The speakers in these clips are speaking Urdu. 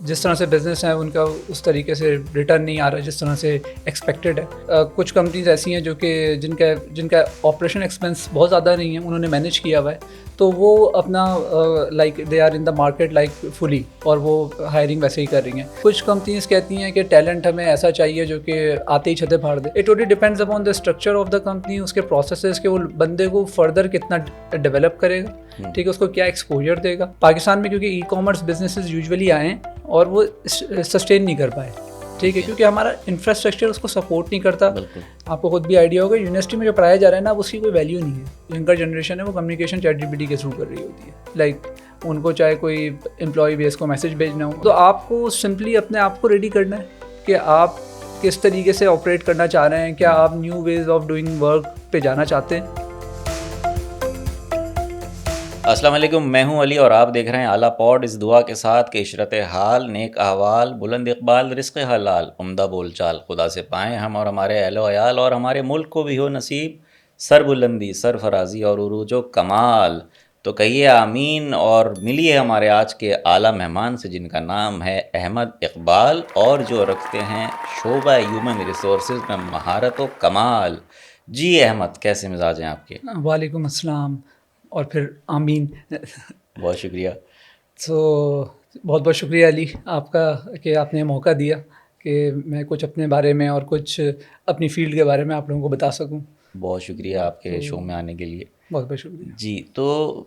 جس طرح سے بزنس ہے ان کا اس طریقے سے ریٹرن نہیں آ رہا جس طرح سے ایکسپیکٹڈ ہے. کچھ کمپنیز ایسی ہیں جو کہ جن کا آپریشن ایکسپینس بہت زیادہ نہیں ہے, انہوں نے مینیج کیا ہوا ہے, تو وہ اپنا like they are in the market like fully, اور وہ ہائرنگ ویسے ہی کر رہی ہیں. کچھ کمپنیز کہتی ہیں کہ ٹیلنٹ ہمیں ایسا چاہیے جو کہ آتے ہی چھتے پھاڑ دے. It totally depends upon the structure of the company, اس کے پروسیسز کہ وہ بندے کو فردر کتنا ڈیولپ کرے گا, ٹھیک ہے, اس کو کیا ایکسپوجر دے گا. پاکستان میں کیونکہ ای کامرس بزنسز یوزولی آئے ہیں اور وہ سسٹین نہیں کر پائے, ٹھیک ہے, کیونکہ ہمارا انفراسٹرکچر اس کو سپورٹ نہیں کرتا. آپ کو خود بھی آئیڈیا ہوگا یونیورسٹی میں جو پڑھایا جا رہا ہے نا, اس کی کوئی ویلیو نہیں ہے. ینگر جنریشن ہے وہ communication chat G P T کے تھرو کر رہی ہوتی ہے. لائک ان کو چاہے کوئی امپلائی بیس کو میسج بھیجنا ہو, تو آپ کو سمپلی اپنے آپ کو ریڈی کرنا ہے کہ آپ کس طریقے سے آپریٹ کرنا چاہ رہے ہیں. کیا آپ new ways of doing work پہ جانا چاہتے ہیں؟ السلام علیکم، میں ہوں علی اور آپ دیکھ رہے ہیں اعلیٰ پوڈ، اس دعا کے ساتھ کہ عشرت حال، نیک احوال، بلند اقبال، رزق حلال، عمدہ بول چال خدا سے پائیں ہم اور ہمارے اہل و عیال، اور ہمارے ملک کو بھی ہو نصیب سر بلندی، سرفرازی اور عروج و کمال. تو کہیے آمین. اور ملیے ہمارے آج کے اعلیٰ مہمان سے جن کا نام ہے احمد اقبال، اور جو رکھتے ہیں شعبہ ہیومن ریسورسز میں مہارت و کمال. جی احمد، کیسے مزاج ہیں آپ کے؟ وعلیکم السلام اور پھر آمین. بہت شکریہ. تو بہت بہت شکریہ علی آپ کا کہ آپ نے موقع دیا کہ میں کچھ اپنے بارے میں اور کچھ اپنی فیلڈ کے بارے میں آپ لوگوں کو بتا سکوں. بہت شکریہ آپ کے شو میں آنے کے لیے. بہت بہت شکریہ. جی، تو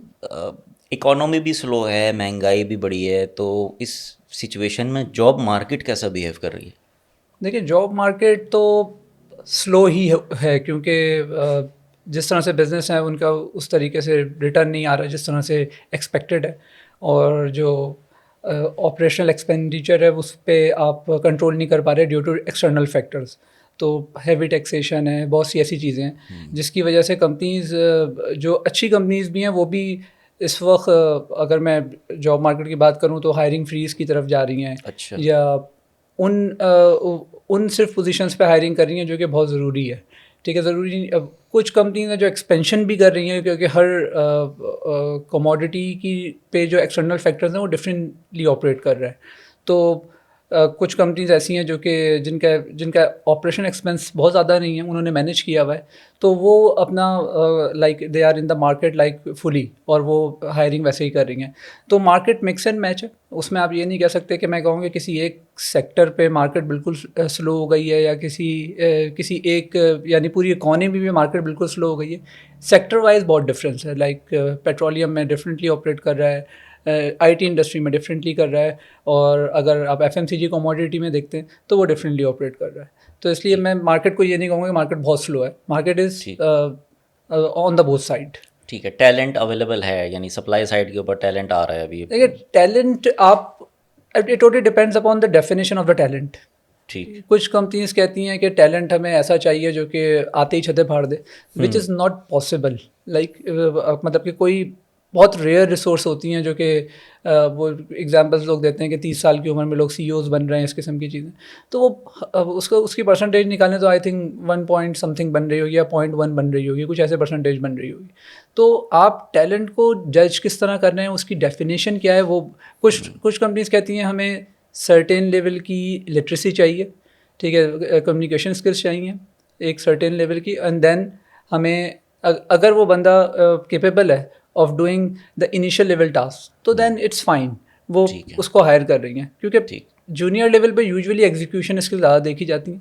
اکانومی بھی سلو ہے، مہنگائی بھی بڑی ہے، تو اس سچویشن میں جاب مارکیٹ کیسا بیہیو کر رہی ہے؟ دیکھیں، جاب مارکیٹ تو سلو ہی ہے کیونکہ جس طرح سے بزنس ہے ان کا اس طریقے سے ریٹرن نہیں آ رہا جس طرح سے ایکسپیکٹڈ ہے, اور جو آپریشنل ایکسپینڈیچر ہے اس پہ آپ کنٹرول نہیں کر پا رہے ڈیو ٹو ایکسٹرنل فیکٹرز. تو ہیوی ٹیکسیشن ہے, بہت سی ایسی چیزیں ہیں جس کی وجہ سے کمپنیز جو اچھی کمپنیز بھی ہیں وہ بھی اس وقت, اگر میں جاب مارکیٹ کی بات کروں تو ہائرنگ فریز کی طرف جا رہی ہیں. اچھا. یا ان صرف پوزیشنز پہ ہائرنگ کر رہی ہیں جو کہ بہت ضروری ہے, ٹھیک ہے. ضروری کچھ کمپنیز ہیں جو ایکسپینشن بھی کر رہی ہیں کیونکہ ہر کموڈٹی کی پہ جو ایکسٹرنل فیکٹرز ہیں وہ ڈفرینٹلی آپریٹ کر رہے ہیں. تو کچھ کمپنیز ایسی ہیں جو کہ جن کا آپریشن ایکسپینس بہت زیادہ نہیں ہے, انہوں نے مینیج کیا ہوا ہے, تو وہ اپنا like they are in the market like fully, اور وہ ہائرنگ ویسے ہی کر رہی ہیں. تو مارکیٹ مکس اینڈ میچ ہے, اس میں آپ یہ نہیں کہہ سکتے کہ میں کہوں کہ کسی ایک سیکٹر پہ مارکیٹ بالکل سلو ہو گئی ہے, یا کسی ایک یعنی پوری اکانومی میں مارکیٹ بالکل سلو ہو گئی ہے. سیکٹر وائز بہت ڈفرینس ہے. لائک پیٹرولیم میں ڈفرینٹلی آپریٹ کر رہا ہے, آئی ٹی انڈسٹری میں ڈفرینٹلی کر رہا ہے, اور اگر آپ ایف ایم سی جی کموڈیٹی میں دیکھتے ہیں تو وہ ڈفرینٹلی آپریٹ کر رہا ہے. تو اس لیے میں مارکیٹ کو یہ نہیں کہوں گا کہ مارکیٹ بہت سلو ہے. Market is on the both side. ٹھیک ہے. ٹیلنٹ اویلیبل ہے، یعنی سپلائی سائڈ کے اوپر ٹیلنٹ آ رہا ہے ابھی؟ دیکھیے, talent it totally depends upon the definition of the talent. ٹھیک. کچھ کمپنیز کہتی ہیں کہ ٹیلنٹ ہمیں ایسا چاہیے جو کہ آتے ہی چھتے پھاڑ دے, وچ از ناٹ پاسبل. لائک مطلب کہ کوئی بہت ریئر ریسورس ہوتی ہیں جو کہ وہ ایگزامپلس لوگ دیتے ہیں کہ 30 سال کی عمر میں لوگ سی اوز بن رہے ہیں, اس قسم کی چیزیں. تو وہ اس کی پرسنٹیج نکالیں تو آئی تھنک 1 پوائنٹ سمتھنگ بن رہی ہوگی یا 0.1 بن رہی ہوگی, کچھ ایسے پرسنٹیج بن رہی ہوگی. تو آپ ٹیلنٹ کو جج کس طرح کر رہے ہیں, اس کی ڈیفینیشن کیا ہے. وہ کچھ کمپنیز کہتی ہیں ہمیں سرٹین لیول کی لٹریسی چاہیے, ٹھیک ہے, کمیونیکیشن اسکلس چاہیے ایک سرٹین لیول کی, اینڈ دین ہمیں اگر وہ بندہ کیپیبل ہے of doing the initial level task تو دین اٹس فائن, وہ اس کو ہائر کر رہی ہیں. کیونکہ جونیئر لیول پہ یوزولی ایگزیکیوشن اسکل زیادہ دیکھی جاتی ہیں.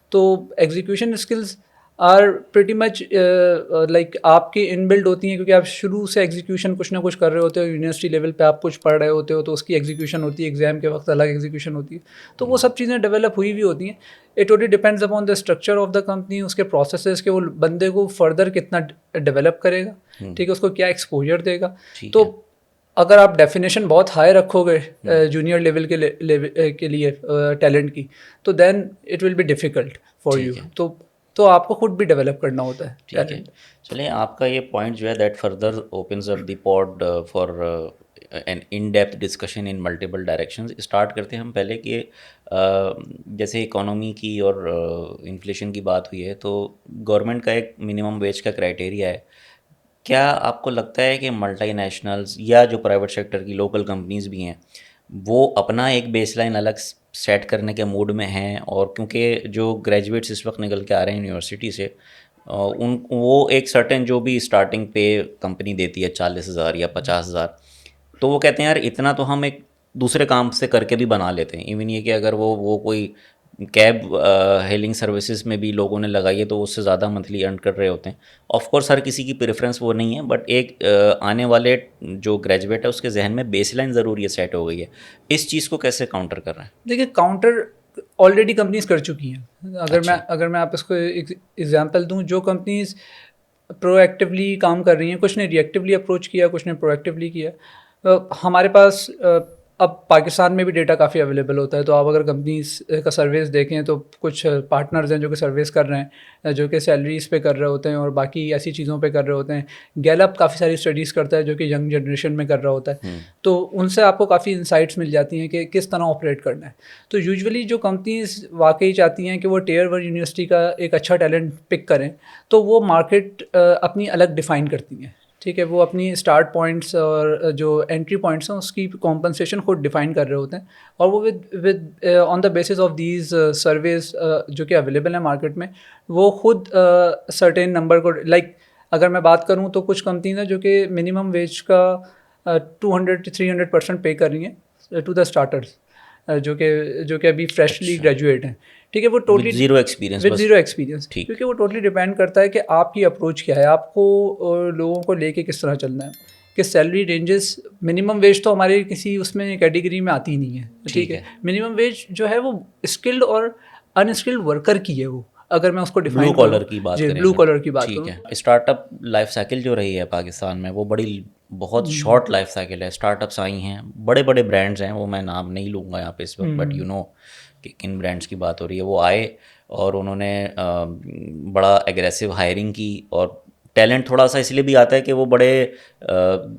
تو execution skills are pretty much like آپ کی ان بلڈ ہوتی ہیں, کیونکہ آپ شروع سے ایگزیکیوشن کچھ نہ کچھ کر رہے ہوتے ہو. یونیورسٹی لیول پہ آپ کچھ پڑھ رہے ہوتے ہو تو اس کی ایگزیکیوشن ہوتی ہے, ایگزام کے وقت الگ ایگزیکیوشن ہوتی ہے. تو وہ سب چیزیں ڈیولپ ہوئی ہوئی ہوتی ہیں. It totally depends upon the structure of the company, اس کے پروسیسز کہ وہ بندے کو فردر کتنا ڈیولپ کرے گا, ٹھیک ہے, اس کو کیا ایکسپوجر دے گا. تو اگر آپ ڈیفینیشن بہت ہائی رکھو گے جونیئر لیول کے لیے ٹیلنٹ کی, تو then it will be difficult for you. تو آپ کو خود بھی ڈیولپ کرنا ہوتا ہے. ٹھیک ہے. چلیں, آپ کا یہ پوائنٹ جو ہے that further opens up the pod for an in depth discussion in multiple directions. Start کرتے ہیں ہم پہلے کہ جیسے اکانومی کی اور انفلیشن کی بات ہوئی ہے, تو گورنمنٹ کا ایک منیمم ویج کا کرائٹیریا ہے. کیا آپ کو لگتا ہے کہ ملٹی نیشنلز یا جو پرائیویٹ سیکٹر کی لوکل کمپنیز بھی ہیں وہ اپنا ایک بیس لائن الگ سیٹ کرنے کے موڈ میں ہیں، اور کیونکہ جو گریجویٹس اس وقت نکل کے آ رہے ہیں یونیورسٹی سے، وہ ایک سرٹن جو بھی اسٹارٹنگ پے کمپنی دیتی ہے 40,000 یا 50,000، تو وہ کہتے ہیں یار اتنا تو ہم ایک دوسرے کام سے کر کے بھی بنا لیتے ہیں. ایون یہ کہ اگر وہ کوئی کیب ہیلنگ سروسز میں بھی لوگوں نے لگائی ہے تو اس سے زیادہ منتھلی ارن کر رہے ہوتے ہیں. آف کورس ہر کسی کی پریفرنس وہ نہیں ہے، بٹ ایک آنے والے جو گریجویٹ ہے اس کے ذہن میں بیس لائن ضرور یہ سیٹ ہو گئی ہے. اس چیز کو کیسے کاؤنٹر کر رہے ہیں؟ دیکھیے کاؤنٹر آلریڈی کمپنیز کر چکی ہیں. اگر میں آپ اس کو ایک ایگزامپل دوں، جو کمپنیز پرو ایکٹیولی کام کر رہی ہیں، کچھ نے ری ایکٹیولی اپروچ کیا، کچھ نے پرو ایکٹیولی کیا. ہمارے پاس اب پاکستان میں بھی ڈیٹا کافی اویلیبل ہوتا ہے، تو آپ اگر کمپنیز کا سرویز دیکھیں تو کچھ پارٹنرز ہیں جو کہ سرویز کر رہے ہیں، جو کہ سیلریز پہ کر رہے ہوتے ہیں اور باقی ایسی چیزوں پہ کر رہے ہوتے ہیں. گیلپ کافی ساری اسٹڈیز کرتا ہے جو کہ ینگ جنریشن میں کر رہا ہوتا ہے، تو ان سے آپ کو کافی انسائٹس مل جاتی ہیں کہ کس طرح آپریٹ کرنا ہے. تو یوزولی جو کمپنیز واقعی چاہتی ہیں کہ وہ ٹیئر 1 یونیورسٹی کا ایک اچھا ٹیلنٹ پک کریں، تو وہ مارکیٹ اپنی الگ ڈیفائن کرتی ہیں. ٹھیک ہے، وہ اپنی اسٹارٹ پوائنٹس اور جو انٹری پوائنٹس ہیں اس کی کمپنسیشن خود ڈیفائن کر رہے ہوتے ہیں، اور وہ with on the basis of these services جو کہ اویلیبل ہیں مارکیٹ میں، وہ خود سرٹین نمبر کو لائک اگر میں بات کروں تو کچھ کمپنیز ہیں جو کہ منیمم ویج کا 200-300% پے کر رہی ہیں ٹو دا اسٹارٹرز جو کہ ابھی فریشلی گریجویٹ ہیں. ٹھیک ہے، وہ ٹوٹلی زیرو ایکسپیرینس، کیونکہ وہ ٹوٹلی ڈیپینڈ کرتا ہے کہ آپ کی اپروچ کیا ہے، آپ کو لوگوں کو لے کے کس طرح چلنا ہے. کہ سیلری رینجز منیمم ویج تو ہمارے کسی اس میں کیٹیگری میں آتی ہی نہیں ہے. ٹھیک ہے، منیمم ویج جو ہے وہ اسکلڈ اور ان اسکلڈ ورکر کی ہے. وہ اگر میں اس کو ڈیفائن بلو کالر کی بات کریں، بلو کالر کی بات ٹھیک ہے. اسٹارٹ اپ لائف سائیکل جو رہی ہے پاکستان میں وہ بہت شارٹ لائف سائیکل ہے. اسٹارٹ اپس آئی ہیں، بڑے بڑے برانڈز ہیں، وہ میں نام نہیں لوں گا یہاں پہ اس وقت، بٹ یو نو کہ کن برانڈس کی بات ہو رہی ہے. وہ آئے اور انہوں نے بڑا ایگریسو ہائرنگ کی، اور ٹیلنٹ تھوڑا سا اس لیے بھی آتا ہے کہ وہ بڑے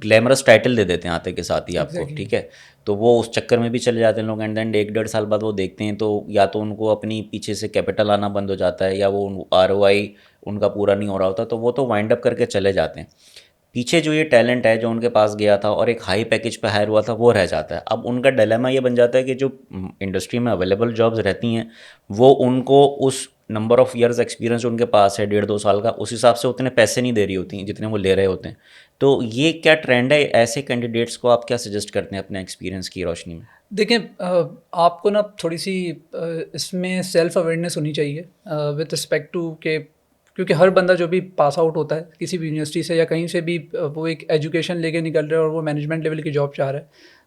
گلیمرس ٹائٹل دے دیتے ہیں آتے کے ساتھ ہی آپ کو. ٹھیک ہے، تو وہ اس چکر میں بھی چلے جاتے ہیں لوگ، اینڈ دین 1-1.5 سال بعد وہ دیکھتے ہیں تو یا تو ان کو اپنی پیچھے سے کیپٹل آنا بند ہو جاتا ہے، یا وہ ROI ان کا پورا نہیں ہو رہا ہوتا، تو وہ تو وائنڈ اپ کر کے چلے جاتے ہیں. پیچھے جو یہ ٹیلنٹ ہے جو ان کے پاس گیا تھا اور ایک ہائی پیکج پہ ہائر ہوا تھا وہ رہ جاتا ہے. اب ان کا ڈیلیما یہ بن جاتا ہے کہ جو انڈسٹری میں اویلیبل جابز رہتی ہیں وہ ان کو اس نمبر آف ایئرز ایکسپیرینس جو ان کے پاس ہے 1.5-2 سال کا، اس حساب سے اتنے پیسے نہیں دے رہی ہوتی ہیں جتنے وہ لے رہے ہوتے ہیں. تو یہ کیا ٹرینڈ ہے؟ ایسے کینڈیڈیٹس کو آپ کیا سجیسٹ کرتے ہیں اپنے ایکسپیرینس کی روشنی میں؟ دیکھیں، آپ کو نا تھوڑی سی اس میں سیلف اویئرنیس ہونی چاہیے وتھ رسپیکٹ ٹو کہ کیونکہ ہر بندہ جو بھی پاس آؤٹ ہوتا ہے کسی بھی یونیورسٹی سے یا کہیں سے بھی، وہ ایک ایجوکیشن لے کے نکل رہا ہے اور وہ مینجمنٹ لیول کی جاب چاہ رہا ہے،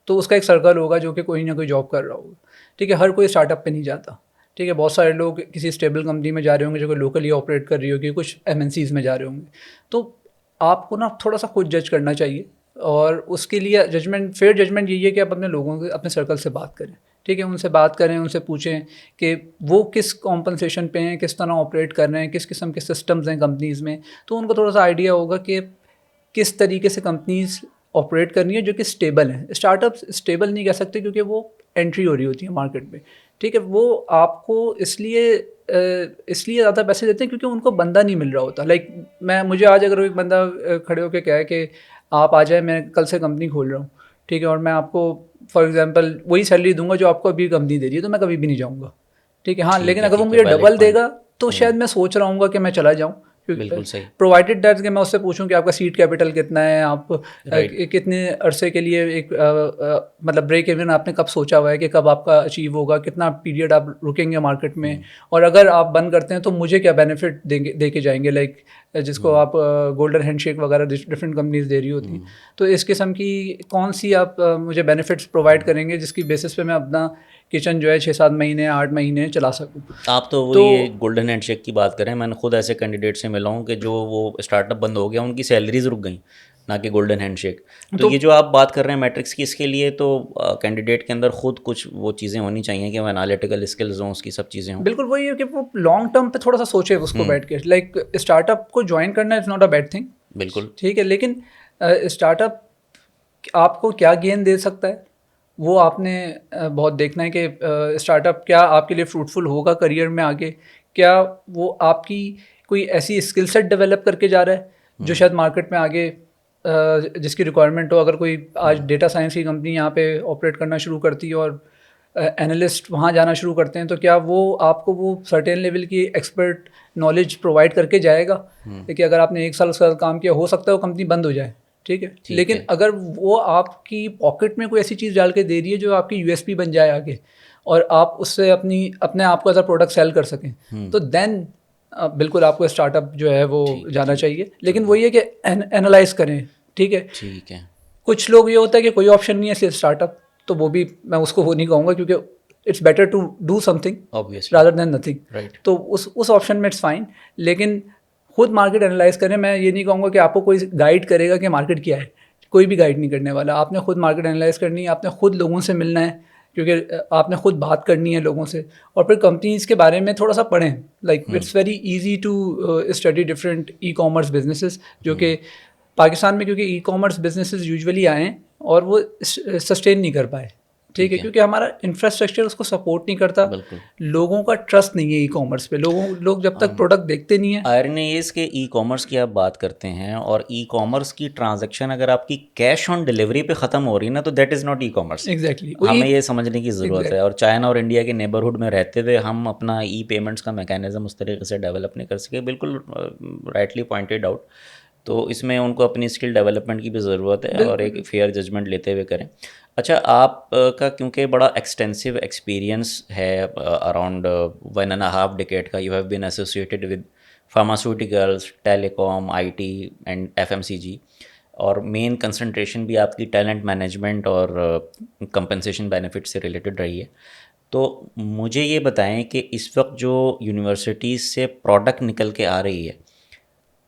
تو اس کا ایک سرکل ہوگا جو کہ کوئی نہ کوئی جاب کر رہا ہوگا. ٹھیک ہے، ہر کوئی اسٹارٹ اپ پہ نہیں جاتا. ٹھیک ہے، بہت سارے لوگ کسی اسٹیبل کمپنی میں جا رہے ہوں گے جو کہ لوکلی آپریٹ کر رہی ہوگی، کچھ MNCs میں جا رہے ہوں گے. تو آپ کو نا تھوڑا سا خود جج کرنا چاہیے، اور اس کے لیے فیئر ججمنٹ یہی ہے کہ آپ اپنے لوگوں کے اپنے سرکل سے بات کریں. ٹھیک ہے، ان سے بات کریں، ان سے پوچھیں کہ وہ کس کمپنسیشن پہ ہیں، کس طرح آپریٹ کر رہے ہیں، کس قسم کے سسٹمز ہیں کمپنیز میں. تو ان کو تھوڑا سا آئیڈیا ہوگا کہ کس طریقے سے کمپنیز آپریٹ کرنی ہے جو کہ اسٹیبل ہیں. اسٹارٹ اپس اسٹیبل نہیں کہہ سکتے کیونکہ وہ انٹری ہو رہی ہوتی ہے مارکیٹ میں. ٹھیک ہے، وہ آپ کو اس لیے زیادہ پیسے دیتے ہیں کیونکہ ان کو بندہ نہیں مل رہا ہوتا. لائک مجھے آج اگر ایک بندہ کھڑے ہو کے کہے کہ آپ آ جائیں، میں کل سے کمپنی کھول رہا ہوں، ٹھیک ہے، اور میں آپ کو فار ایگزامپل وہی سیلری دوں گا جو آپ کو ابھی کمپنی دے رہی ہے، تو میں کبھی بھی نہیں جاؤں گا. ٹھیک ہے، ہاں، لیکن اگر وہ مجھے ڈبل دے گا تو شاید میں سوچ رہا ہوں گا کہ میں چلا جاؤں. بالکل صحیح. پرووائڈیڈ دیٹ کہ میں اس سے پوچھوں کہ آپ کا سیڈ کیپٹل کتنا ہے، آپ کتنے عرصے کے لیے ایک مطلب بریک ایون آپ نے کب سوچا ہوا ہے کہ کب آپ کا اچیو ہوگا، کتنا پیریڈ آپ رکیں گے مارکیٹ میں، اور اگر آپ بند کرتے ہیں تو مجھے کیا بینیفٹ دے کے جائیں گے، لائک جس کو آپ گولڈن ہینڈ شیک وغیرہ ڈفرینٹ کمپنیز دے رہی ہوتی ہیں. تو اس قسم کی کون سی آپ مجھے بینیفٹس پرووائڈ کریں گے جس کی بیسس پہ میں اپنا کچن جو ہے 6-7 مہینے 8 مہینے چلا سکوں. آپ تو وہی گولڈن ہینڈ شیک کی بات کریں، میں نے خود ایسے کینڈیڈیٹ سے ملا ہوں کہ جو وہ اسٹارٹ اپ بند ہو گیا ان کی سیلریز رک گئیں، نہ کہ گولڈن ہینڈ شیک. تو یہ جو آپ بات کر رہے ہیں میٹرکس کی، اس کے لیے تو کینڈیڈیٹ کے اندر خود کچھ وہ چیزیں ہونی چاہیے کہ وہ انالیٹیکل اسکلز ہوں، اس کی سب چیزیں ہوں. بالکل وہی ہے کہ وہ لانگ ٹرم پہ تھوڑا سا سوچے اس کو بیٹھ کے. لائک اسٹارٹ اپ کو جوائن کرنا is not a bad thing, بالکل ٹھیک ہے، لیکن اسٹارٹ اپ آپ کو کیا گین دے سکتا ہے وہ آپ نے بہت دیکھنا ہے کہ اسٹارٹ اپ کیا آپ کے لیے فروٹفل ہوگا کریئر میں آگے، کیا وہ آپ کی کوئی ایسی اسکل سیٹ ڈیولپ کر کے جا رہا ہے جو شاید مارکیٹ میں آگے جس کی ریکوائرمنٹ ہو. اگر کوئی آج ڈیٹا سائنس کی کمپنی یہاں پہ آپریٹ کرنا شروع کرتی ہے اور اینالسٹ وہاں جانا شروع کرتے ہیں, تو کیا وہ آپ کو وہ سرٹین لیول کی ایکسپرٹ نالج پرووائڈ کر کے جائے گا؟ کہ اگر آپ نے 1 سال اس کا کام کیا, ہو سکتا ہے وہ کمپنی بند ہو جائے, ٹھیک ہے, لیکن اگر وہ آپ کی پاکٹ میں کوئی ایسی چیز ڈال کے دے رہی ہے جو آپ کی یو ایس پی بن جائے آگے, اور آپ اس سے اپنے آپ کو ایز اے پروڈکٹ سیل کر سکیں, تو دین بالکل آپ کو اسٹارٹ اپ جو ہے وہ جانا چاہیے. لیکن وہ یہ کہ اینالائز کریں, ٹھیک ہے. کچھ لوگ یہ ہوتا ہے کہ کوئی آپشن نہیں ہے صرف اسٹارٹ اپ, تو وہ بھی میں اس کو وہ نہیں کہوں گا, کیونکہ it's better to do something rather than nothing. تو اس آپشن میں اٹس فائن, لیکن خود مارکیٹ انالائز کریں. میں یہ نہیں کہوں گا کہ آپ کو کوئی گائیڈ کرے گا کہ مارکیٹ کیا ہے, کوئی بھی گائیڈ نہیں کرنے والا. آپ نے خود مارکیٹ انالائز کرنی ہے, آپ نے خود لوگوں سے ملنا ہے, کیونکہ آپ نے خود بات کرنی ہے لوگوں سے, اور پھر کمپنیز کے بارے میں تھوڑا سا پڑھیں. Like it's very easy to study different e commerce businesses, جو کہ پاکستان میں کیونکہ ای کامرس بزنسز یوزولی آئے ہیں اور وہ سسٹین نہیں کر پائے, ٹھیک ہے, کیونکہ ہمارا انفراسٹرکچر اس کو سپورٹ نہیں کرتا, لوگوں کا ٹرسٹ نہیں ہے ای کامرس پہ. لوگ جب تک پروڈکٹ دیکھتے نہیں ہیں. آئرنی یہ اس کے ای کامرس کی آپ بات کرتے ہیں, اور ای کامرس کی ٹرانزیکشن اگر آپ کی کیش آن ڈلیوری پہ ختم ہو رہی ہے نا, تو that is not e commerce. Exactly, ہمیں یہ سمجھنے کی ضرورت ہے. اور چائنا اور انڈیا کے نیبرہڈ میں رہتے ہوئے ہم اپنا ای پیمنٹس کا میکینزم اس طریقے سے ڈیولپ نہیں کر سکے. بالکل رائٹلی پوائنٹڈ آؤٹ. تو اس میں ان کو اپنی اسکل ڈیولپمنٹ کی بھی ضرورت ہے, اور ایک فیئر ججمنٹ لیتے ہوئے کریں. اچھا, آپ کا کیونکہ بڑا ایکسٹینسو ایکسپیرینس ہے, اراؤنڈ 1.5 ڈیکیڈ کا, you have been associated with pharmaceuticals, telecom, I T and F M C G, اور مین کنسنٹریشن بھی آپ کی ٹیلنٹ مینجمنٹ اور کمپنسیشن بینیفٹ سے ریلیٹڈ رہی ہے. تو مجھے یہ بتائیں کہ اس وقت جو یونیورسٹیز سے پروڈکٹ نکل کے آ رہی ہے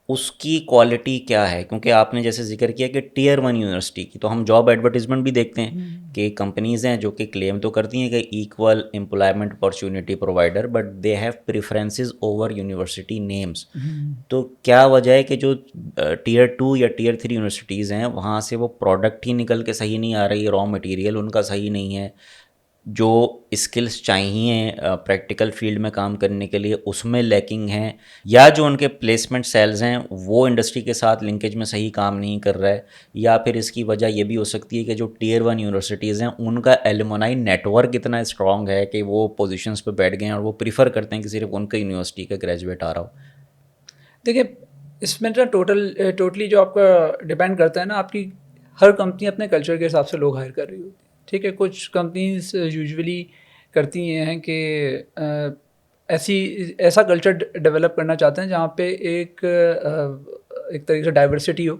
اس کی کوالٹی کیا ہے؟ کیونکہ آپ نے جیسے ذکر کیا کہ ٹیئر 1 یونیورسٹی کی, تو ہم جاب ایڈورٹیزمنٹ بھی دیکھتے ہیں کہ کمپنیز ہیں جو کہ کلیم تو کرتی ہیں کہ equal employment opportunity provider, but they have preferences over university names. تو کیا وجہ ہے کہ جو ٹیئر 2 یا ٹیئر 3 یونیورسٹیز ہیں وہاں سے وہ پروڈکٹ ہی نکل کے صحیح نہیں آ رہی, را مٹیریل ان کا صحیح نہیں ہے, جو اسکلس چاہیے پریکٹیکل فیلڈ میں کام کرنے کے لیے اس میں لیکنگ ہیں, یا جو ان کے پلیسمنٹ سیلز ہیں وہ انڈسٹری کے ساتھ لنکیج میں صحیح کام نہیں کر رہا ہے, یا پھر اس کی وجہ یہ بھی ہو سکتی ہے کہ جو ٹیئر 1 یونیورسٹیز ہیں ان کا ایلومنائی نیٹ ورک اتنا اسٹرانگ ہے کہ وہ پوزیشنز پہ بیٹھ گئے ہیں اور وہ پریفر کرتے ہیں کہ صرف ان کا یونیورسٹی کا گریجویٹ آ رہا ہو. دیکھیے, اس میں ٹوٹلی جو آپ کا ڈپینڈ کرتا ہے نا, آپ کی ہر کمپنی اپنے کلچر کے حساب سے لوگ ہائر کر رہی ہوتی ہے, ٹھیک ہے. کچھ کمپنیز یوزولی کرتی یہ ہیں کہ ایسا کلچر ڈیولپ کرنا چاہتے ہیں جہاں پہ ایک طریقے سے ڈائیورسٹی ہو,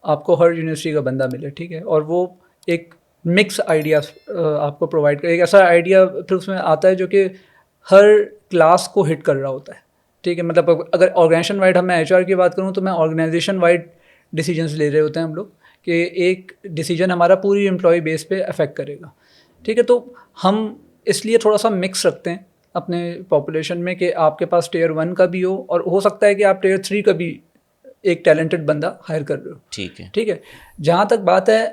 آپ کو ہر یونیورسٹی کا بندہ ملے, ٹھیک ہے, اور وہ ایک مکس آئیڈیا آپ کو پرووائڈ کرے. ایک ایسا آئیڈیا پھر اس میں آتا ہے جو کہ ہر کلاس کو ہٹ کر رہا ہوتا ہے, ٹھیک ہے. مطلب اگر آرگنائزیشن وائڈ میں ایچ آر کی بات کروں تو میں آرگنائزیشن وائڈ ڈیسیجنس لے رہے ہوتے ہیں ہم لوگ, کہ ایک ڈیسیجن ہمارا پوری امپلائی بیس پہ افیکٹ کرے گا, ٹھیک ہے. تو ہم اس لیے تھوڑا سا مکس رکھتے ہیں اپنے پاپولیشن میں کہ آپ کے پاس ٹیئر 1 کا بھی ہو, اور ہو سکتا ہے کہ آپ ٹیئر 3 کا بھی ایک ٹیلنٹڈ بندہ ہائر کر رہے ہو, ٹھیک ہے. جہاں تک بات ہے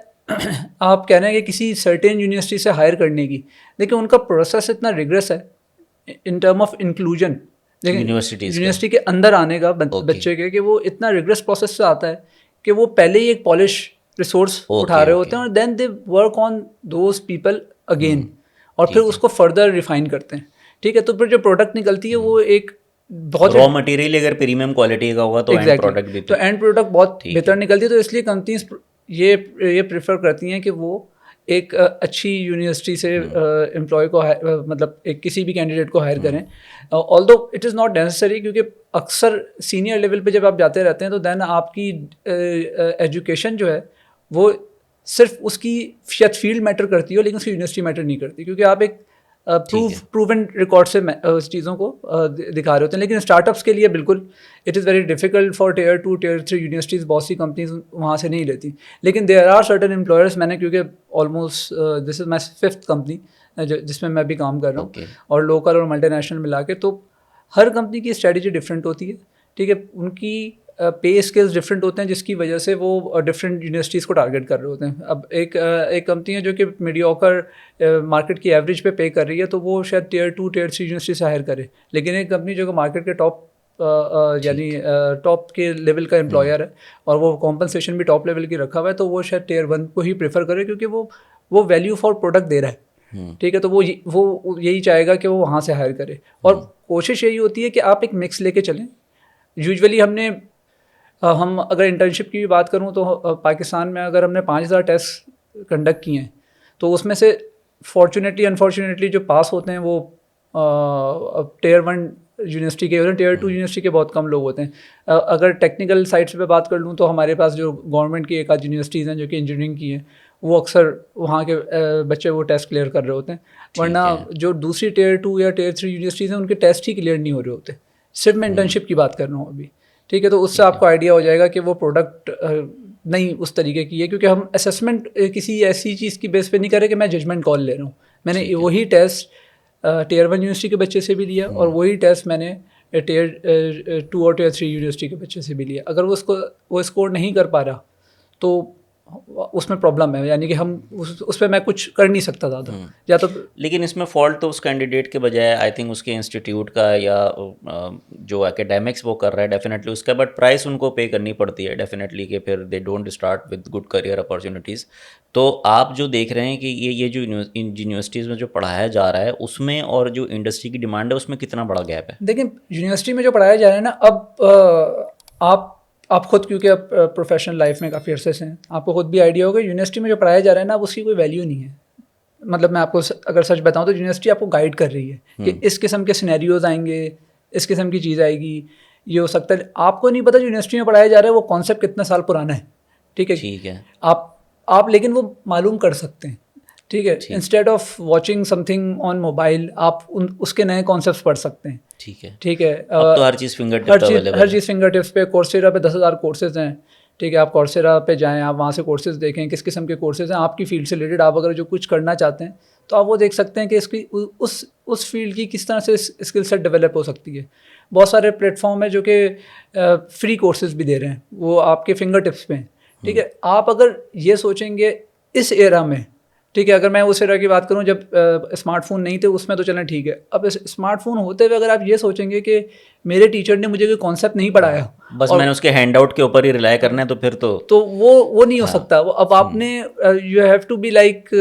آپ کہہ رہے ہیں کہ کسی سرٹین یونیورسٹی سے ہائر کرنے کی, لیکن ان کا پروسیس اتنا ریگریس ہے ان ٹرم آف انکلوژن, لیکن یونیورسٹی کے اندر آنے کا بچے کے, کہ وہ اتنا ریگریس پروسیس سے آتا ہے کہ وہ پہلے ہی ایک پالش ریسورس اٹھا رہے ہوتے ہیں, اور then they work on those people again, اور پھر اس کو فردر ریفائن کرتے ہیں, ٹھیک ہے. تو پھر جو پروڈکٹ نکلتی ہے وہ ایک بہت را مٹیریل اگر پریمیم کوالٹی کا ہوگا تو اینڈ پروڈکٹ بھی, تو اینڈ پروڈکٹ بہت بہتر نکلتی ہے. تو اس لیے کمپنیز یہ پریفر کرتی ہیں کہ وہ ایک اچھی یونیورسٹی سے امپلائی کو مطلب ایک کسی بھی کینڈیڈیٹ کو ہائر کریں, آلدو اٹ از ناٹ نیسسری, کیونکہ اکثر سینئر لیول پہ جب آپ جاتے رہتے ہیں تو دین آپ کی ایجوکیشن جو ہے وہ صرف اس کی شاید فیلڈ میٹر کرتی ہو لیکن اس کی یونیورسٹی میٹر نہیں کرتی, کیونکہ آپ ایک پروون ریکارڈ سے اس چیزوں کو دکھا رہے ہوتے ہیں. لیکن اسٹارٹ اپس کے لیے بالکل it is very difficult for tier 2 tier 3 universities, بہت سی کمپنیز وہاں سے نہیں لیتی. لیکن دیر آر سرٹن امپلائرس, میں نے کیونکہ آلموسٹ دس از مائی 5th کمپنی جس میں میں بھی کام کر رہا ہوں, اور لوکل اور ملٹی نیشنل ملا کے, تو ہر کمپنی کی اسٹریٹجی ڈفرینٹ ہوتی ہے, ٹھیک ہے. ان کی پے اسکلز ڈفرینٹ ہوتے ہیں جس کی وجہ سے وہ ڈفرینٹ یونیورسٹیز کو ٹارگیٹ کر رہے ہوتے ہیں. اب ایک کمپنی ہے جو کہ میڈیوکر مارکیٹ کی ایوریج پہ پے کر رہی ہے, تو وہ شاید ٹیئر 2 ٹیئر 3 یونیورسٹی سے ہائر کرے, لیکن ایک کمپنی جو کہ مارکیٹ کے ٹاپ یعنی ٹاپ کے لیول کا امپلائر ہے اور وہ کمپنسیشن بھی ٹاپ لیول کی رکھا ہوا ہے, تو وہ شاید ٹیئر 1 کو ہی پریفر کرے, کیونکہ وہ ویلیو فار پروڈکٹ دے رہا ہے, ٹھیک ہے. تو وہ یہی چاہے گا کہ وہ وہاں سے ہائر کرے, اور کوشش یہی ہوتی ہے کہ آپ ایک مکس لے کے چلیں. یوزولی ہم اگر انٹرنشپ کی بھی بات کروں تو پاکستان میں اگر ہم نے 5000 ٹیسٹ کنڈکٹ کیے ہیں, تو اس میں سے فارچونیٹلی انفارچونیٹلی جو پاس ہوتے ہیں وہ ٹیئر 1 یونیورسٹی کے, ٹیئر 2 یونیورسٹی کے بہت کم لوگ ہوتے ہیں. اگر ٹیکنیکل سائٹس پہ بات کر لوں تو ہمارے پاس جو گورنمنٹ کی ایک آدھ یونیورسٹیز ہیں جو کہ انجینئرنگ کی ہیں, وہ اکثر وہاں کے بچے وہ ٹیسٹ کلیئر کر رہے ہوتے ہیں, ورنہ جو دوسری ٹیئر 2 یا ٹیئر 3 یونیورسٹیز ہیں ان کے ٹیسٹ ہی کلیئر نہیں ہو رہے ہوتے. صرف میں انٹرنشپ کی بات کر رہا ہوں ابھی, ٹھیک ہے. تو اس سے آپ کو آئیڈیا ہو جائے گا کہ وہ پروڈکٹ نہیں اس طریقے کی ہے, کیونکہ ہم اسیسمنٹ کسی ایسی چیز کی بیس پہ نہیں کر رہے کہ میں ججمنٹ کال لے رہا ہوں. میں نے وہی ٹیسٹ ٹیئر 1 یونیورسٹی کے بچے سے بھی لیا, اور وہی ٹیسٹ میں نے ٹیئر 2 اور ٹیئر 3 یونیورسٹی کے بچے سے بھی لیا. اگر وہ اسکور نہیں کر پا رہا تو اس میں پرابلم ہے, یعنی کہ ہم اس پہ میں کچھ کر نہیں سکتا زیادہ یا تو. لیکن اس میں فالٹ تو اس کینڈیڈیٹ کے بجائے آئی تھنک اس کے انسٹیٹیوٹ کا یا جو اکیڈیمکس وہ کر رہا ہے ڈیفینیٹلی اس کا, بٹ پرائز ان کو پے کرنی پڑتی ہے ڈیفینیٹلی کہ پھر they don't start with good career opportunities. تو آپ جو دیکھ رہے ہیں کہ یہ جو یونیورسٹیز میں جو پڑھایا جا رہا ہے اس میں اور جو انڈسٹری کی ڈیمانڈ ہے اس میں کتنا بڑا گیپ ہے؟ دیکھیں یونیورسٹی میں جو پڑھایا جا رہا ہے نا, اب آپ خود کیونکہ اب پروفیشنل لائف میں کافی عرصے سے ہیں, آپ کو خود بھی آئیڈیا ہوگا یونیورسٹی میں جو پڑھایا جا رہا ہے نا اب اس کی کوئی ویلیو نہیں ہے. مطلب میں آپ کو اگر سچ بتاؤں تو یونیورسٹی آپ کو گائیڈ کر رہی ہے کہ اس قسم کے سینیریوز آئیں گے, اس قسم کی چیز آئے گی, یہ ہو سکتا ہے. آپ کو نہیں پتا یونیورسٹی میں پڑھایا جا رہا ہے وہ کانسیپٹ کتنے سال پرانا ہے, ٹھیک ہے. آپ لیکن وہ معلوم کر سکتے ہیں, ٹھیک ہے. Instead of watching some thing on mobile آپ اس کے نئے کانسیپٹس پڑھ سکتے ہیں, ٹھیک ہے. اب تو ہر چیز فنگر ٹپس پہ. کورسیرا پہ 10,000 کورسز ہیں, ٹھیک ہے. آپ کورسیرا پہ جائیں, آپ وہاں سے کورسز دیکھیں کس قسم کے کورسز ہیں آپ کی فیلڈ سے ریلیٹڈ. آپ اگر جو کچھ کرنا چاہتے ہیں تو آپ وہ دیکھ سکتے ہیں کہ اس کی اس فیلڈ کی کس طرح سے اسکل سیٹ ڈیولپ ہو سکتی ہے. بہت سارے پلیٹ فارم ہیں جو کہ فری کورسز بھی دے رہے ہیں, وہ آپ کے فنگر ٹپس پہ ہیں, ٹھیک ہے. آپ اگر یہ سوچیں گے اس ایرا میں, ٹھیک ہے, اگر میں اس ایرا کی بات کروں جب اسمارٹ فون نہیں تھے اس میں تو چلیں ٹھیک ہے. اب اسمارٹ فون ہوتے ہوئے اگر آپ یہ سوچیں گے کہ میرے ٹیچر نے مجھے کوئی کانسیپٹ نہیں پڑھایا, بس میں نے اس کے ہینڈ آؤٹ کے اوپر ہی ریلائی کرنا ہے, تو پھر تو وہ نہیں ہو سکتا. اب آپ نے you have to be like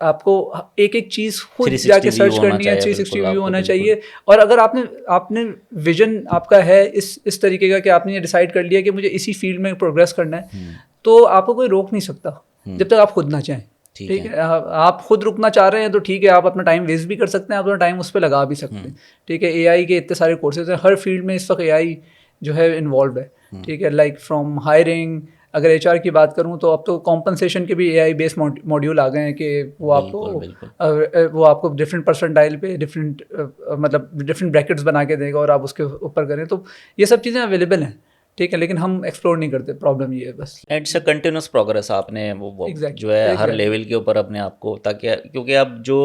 آپ کو ایک ایک چیز خود جا کے سرچ کرنی ہے, 360 ویو ہونا چاہیے. اور اگر آپ نے ویژن آپ کا ہے اس طریقے کا کہ آپ نے یہ ڈیسائیڈ کر لیا کہ مجھے اسی فیلڈ میں پروگریس کرنا ہے, تو آپ کو کوئی روک نہیں سکتا جب تک آپ خود نہ چاہیں, ٹھیک ہے. آپ خود رکنا چاہ رہے ہیں تو ٹھیک ہے, آپ اپنا ٹائم ویسٹ بھی کر سکتے ہیں, آپ اپنا ٹائم اس پہ لگا بھی سکتے ہیں, ٹھیک ہے. اے آئی کے اتنے سارے کورسز ہیں, ہر فیلڈ میں اس وقت اے آئی جو ہے انوالوڈ ہے, ٹھیک ہے. لائک فرام ہائرنگ, اگر ایچ آر کی بات کروں تو اب تو کمپنسیشن کے بھی اے آئی بیس ماڈیول آ گئے ہیں کہ وہ آپ کو ڈفرینٹ پرسنٹائل پہ مطلب ڈفرینٹ بریکٹس بنا کے دے گا اور آپ اس کے اوپر کریں. تو یہ سب چیزیں اویلیبل ہیں, ٹھیک ہے, لیکن ہم ایکسپلور نہیں کرتے. پرابلم یہ ہے بس. It's a continuous progress. آپ نے وہ جو ہے ہر لیول کے اوپر اپنے آپ کو, تاکہ کیونکہ اب جو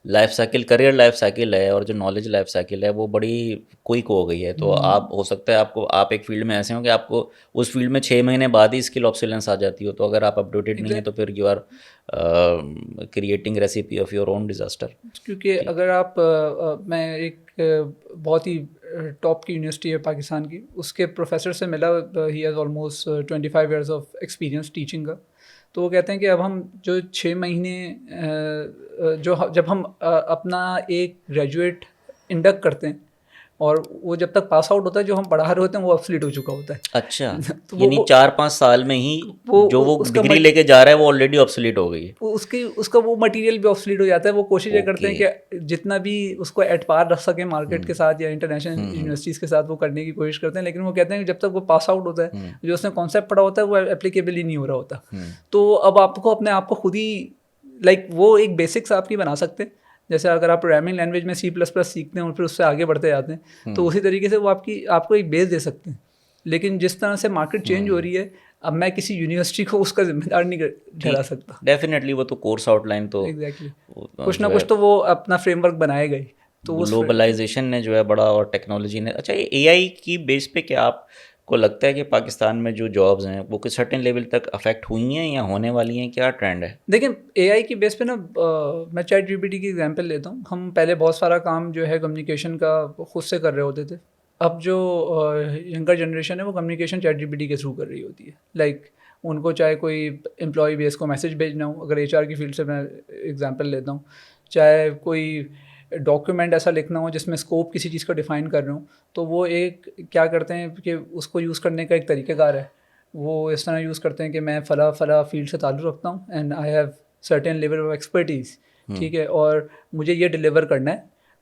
life cycle, career life cycle ہے اور جو نالج لائف سائیکل ہے وہ بڑی کوئک ہو گئی ہے. تو آپ ہو سکتا ہے آپ ایک فیلڈ میں ایسے ہوں کہ آپ کو اس فیلڈ میں 6 مہینے بعد ہی اسکل آبسیلنس آ جاتی ہو, تو اگر آپ اپڈیٹڈ نہیں ہیں تو پھر you are creating recipe of your own disaster. کیونکہ اگر آپ میں ایک بہت ہی ٹاپ کی یونیورسٹی ہے پاکستان کی, اس کے پروفیسر سے ملا, he has almost 25 years of experience teaching کا. تو وہ کہتے ہیں کہ اب ہم جو 6 مہینے جب ہم اپنا ایک گریجویٹ انڈکٹ کرتے ہیں اور وہ جب تک پاس آؤٹ ہوتا ہے جو ہم پڑھا رہے ہوتے ہیں وہ آبسلیٹ ہو چکا ہوتا ہے. اچھا, یعنی 4-5 سال میں ہی جو وہ ڈگری لے کے جا رہا ہے وہ آلریڈی آبسلیٹ ہو گئی ہے, اس کا وہ مٹیریل بھی آبسلیٹ ہو جاتا ہے. وہ کوشش یہ کرتے ہیں کہ جتنا بھی اس کو ایٹ پار رکھ سکیں مارکیٹ کے ساتھ یا انٹرنیشنل یونیورسٹیز کے ساتھ وہ کرنے کی کوشش کرتے ہیں. لیکن وہ کہتے ہیں کہ جب تک وہ پاس آؤٹ ہوتا ہے جو اس نے کانسیپٹ پڑھا ہوتا ہے وہ اپلیکیبل ہی نہیں ہو رہا ہوتا. تو اب آپ کو اپنے آپ کو خود ہی لائک وہ ایک بیسکس آپ کی بنا سکتے ہیں. جیسے اگر آپ پروگرامنگ لینگویج میں C++ سیکھتے ہیں اور پھر اس سے آگے بڑھتے جاتے ہیں تو اسی طریقے سے وہ آپ کو ایک بیس دے سکتے ہیں. لیکن جس طرح سے مارکیٹ چینج ہو رہی ہے اب میں کسی یونیورسٹی کو اس کا ذمہ دار نہیں ٹھہرا سکتا. ڈیفینیٹلی وہ تو کورس آؤٹ لائن تو ایگزیکٹلی کچھ نہ کچھ تو وہ اپنا فریم ورک بنائے گا ہی. تو گلوبلائزیشن نے جو ہے بڑا, اور ٹیکنالوجی نے. اچھا, اے آئی کی بیس پہ کیا آپ کو لگتا ہے کہ پاکستان میں جو جابز ہیں وہ کچھ سرٹن لیول تک افیکٹ ہوئی ہیں یا ہونے والی ہیں؟ کیا ٹرینڈ ہے؟ دیکھیں اے آئی کی بیس پہ نا میں چیٹ جی پی ٹی کی ایگزامپل لیتا ہوں. ہم پہلے بہت سارا کام جو ہے کمیونیکیشن کا خود سے کر رہے ہوتے تھے. اب جو ینگر جنریشن ہے وہ communication chat G P T کے تھرو کر رہی ہوتی ہے. لائک ان کو چاہے کوئی امپلائی بیس کو میسج بھیجنا ہو, اگر ایچ آر کی فیلڈ سے میں ایگزامپل لیتا ہوں, چاہے کوئی ڈاکیومنٹ ایسا لکھنا ہو جس میں اسکوپ کسی چیز کا ڈیفائن کر رہے ہوں, تو وہ ایک کیا کرتے ہیں کہ اس کو یوز کرنے کا ایک طریقہ کار ہے. وہ اس طرح یوز کرتے ہیں کہ میں فلاں فیلڈ سے تعلق رکھتا ہوں and I have certain level of expertise, ٹھیک ہے, اور مجھے یہ ڈلیور کرنا ہے,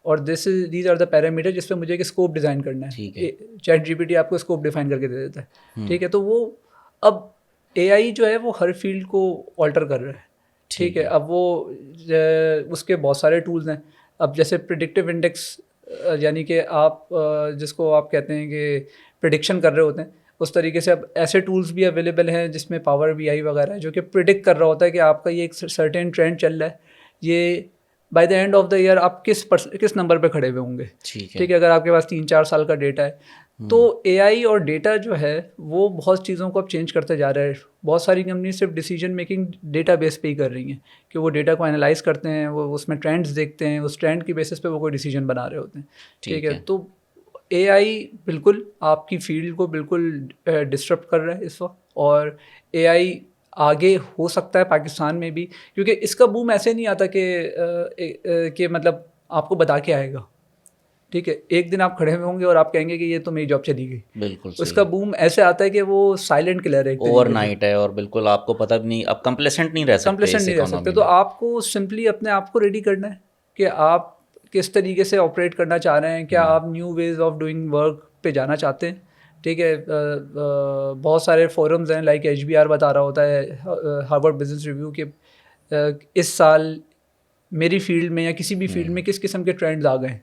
اور دیز آر دا پیرامیٹر جس پہ مجھے ایک اسکوپ ڈیزائن کرنا ہے. چیٹ جی پی ٹی آپ کو اسکوپ ڈیفائن کر کے دے دیتا ہے, ٹھیک ہے. تو وہ اب اے آئی جو ہے وہ ہر فیلڈ کو آلٹر کر رہا ہے, ٹھیک ہے. اب وہ اس کے بہت سارے ٹولز ہیں. اب جیسے پریڈکٹیو انڈیکس, یعنی کہ آپ جس کو آپ کہتے ہیں کہ پریڈکشن کر رہے ہوتے ہیں, اس طریقے سے اب ایسے ٹولز بھی اویلیبل ہیں جس میں پاور بی آئی وغیرہ ہے جو کہ پریڈکٹ کر رہا ہوتا ہے کہ آپ کا یہ ایک سرٹین ٹرینڈ چل رہا ہے, یہ by the end of the year آپ کس نمبر پہ کھڑے ہوئے ہوں گے, ٹھیک ہے. اگر آپ کے پاس 3-4 سال کا ڈیٹا ہے, تو اے آئی اور ڈیٹا جو ہے وہ بہت چیزوں کو اب چینج کرتے جا رہا ہے. بہت ساری کمپنیز صرف ڈیسیجن میکنگ ڈیٹا بیس پہ ہی کر رہی ہیں کہ وہ ڈیٹا کو انالائز کرتے ہیں, وہ اس میں ٹرینڈز دیکھتے ہیں, اس ٹرینڈ کی بیسس پہ وہ کوئی ڈیسیجن بنا رہے ہوتے ہیں, ٹھیک ہے. تو اے آئی بالکل آپ کی فیلڈ کو بالکل ڈسٹرب کر رہا ہے اس وقت, اور اے آئی آگے ہو سکتا ہے پاکستان میں بھی, کیونکہ اس کا بوم ایسے نہیں آتا کہ مطلب آپ کو بتا کے آئے گا, ٹھیک ہے. ایک دن آپ کھڑے ہوئے ہوں گے اور آپ کہیں گے کہ یہ تو میری جاب چلی گئی. بالکل اس کا بوم ایسے آتا ہے کہ وہ سائلنٹ کلر ہے, اوور نائٹ ہے, اور بالکل آپ کو پتہ بھی نہیں, اب کمپلیسنٹ نہیں رہ سکتے. تو آپ کو سمپلی اپنے آپ کو ریڈی کرنا ہے کہ آپ کس طریقے سے آپریٹ کرنا چاہ رہے ہیں. کیا آپ new ways of doing work پہ جانا چاہتے ہیں, ٹھیک ہے. بہت سارے فورمز ہیں, لائک ایچ بی آر بتا رہا ہوتا ہے, ہارورڈ بزنس ریویو, کہ اس سال میری فیلڈ میں یا کسی بھی فیلڈ میں کس قسم کے ٹرینڈز آ گئے ہیں,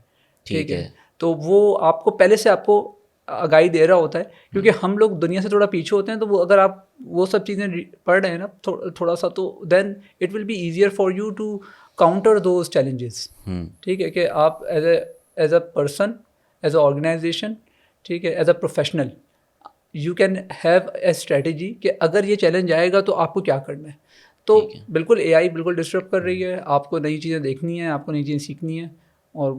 ٹھیک ہے. تو وہ آپ کو پہلے سے آپ کو آگاہی دے رہا ہوتا ہے, کیونکہ ہم لوگ دنیا سے تھوڑا پیچھے ہوتے ہیں. تو وہ اگر آپ وہ سب چیزیں پڑھ رہے ہیں نا تھوڑا سا, تو then it will be easier for you to counter those challenges, ٹھیک ہے. کہ آپ as a person, as a organization, ٹھیک ہے, as a professional, you can have a strategy کہ اگر یہ چیلنج آئے گا تو آپ کو کیا کرنا ہے. تو بالکل اے آئی بالکل ڈسٹرب کر رہی ہے, آپ کو نئی چیزیں دیکھنی ہیں, آپ کو نئی چیزیں سیکھنی ہیں, اور